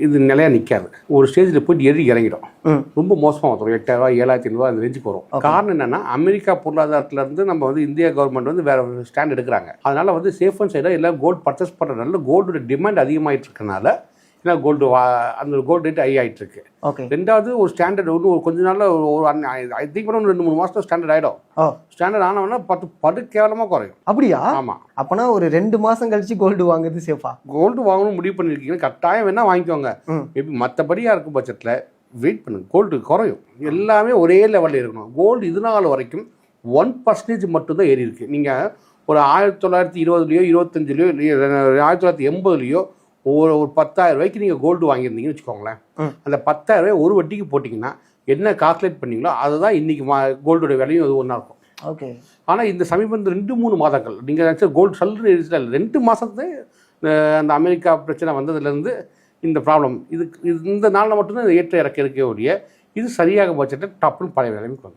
இது நிலையா நிற்காது. ஒரு ஸ்டேஜில் போயிட்டு இறங்கிடும். ரொம்ப மோசமாக வந்துடும். 8000 7500 அந்த ரேஞ்சுக்கு வரும். காரணம் என்னன்னா, அமெரிக்கா பொருளாதாரத்திலேருந்து நம்ம இந்தியா கவர்மெண்ட் வேற ஸ்டாண்ட் எடுக்கிறாங்க. அதனால சேஃப் அண்ட் சைடாக எல்லாம் கோல்டு பர்ச்சேஸ் பண்ணுறதுனால கோல்டோட டிமாண்ட் அதிகமாகிட்டு இருக்கனால ஏன்னா அந்த கோல்டு ரேட் ஹை ஆகிட்டு இருக்கு. ரெண்டாவது ஒரு ஸ்டாண்டர்ட் ஒரு கொஞ்ச நாள்ல ஒரு ஐ திங்க் 2-3 மாசத்துல ஸ்டாண்டர்ட் ஆயிடும். ஸ்டாண்டர்ட் ஆனவனா படு கேவலமா குறையும். அப்படியா? ஆமா. அப்பனா ஒரு 2 மாசம் கழிச்சு கோல்டு வாங்குறது சேஃபா? கோல்டு வாங்கணும் முடிவு பண்ணிருக்கீங்க, கட்டாயம் வேணா வாங்கிக்கோங்க. மற்றபடியா இருக்கும் பட்சத்துல வெயிட் பண்ணுங்க, கோல்டு குறையும். எல்லாமே ஒரே லெவலில் இருக்கணும். கோல்டு இது நாள் வரைக்கும் 1% மட்டும்தான் ஏறி இருக்கு. நீங்க ஒரு 1920லயோ 25லயோ 1980லயோ ஒரு 10,000 ரூபாய்க்கு நீங்கள் கோல்டு வாங்கியிருந்தீங்கன்னு வச்சுக்கோங்களேன். அந்த 10,000 ரூபாய் ஒரு வட்டிக்கு போட்டிங்கன்னா என்ன கால்குலேட் பண்ணீங்களோ அதுதான் இன்றைக்கி கோல்டோட விலையும் அது ஒன்றா இருக்கும். ஓகே. ஆனால் இந்த சமீபம் 2-3 மாதங்கள் நீங்கள் நினச்சா கோல்டு சல்லுன்னு இல்லை, 2 மாதத்து அந்த அமெரிக்கா பிரச்சனை வந்ததுலேருந்து இந்த ப்ராப்ளம் இந்த நாளில் மட்டும்தான் ஏற்ற இறக்க இருக்கே ஒழிய இது சரியாக பட்சத்தில் டப்புன்னு பழைய விலைமைக்கு வந்து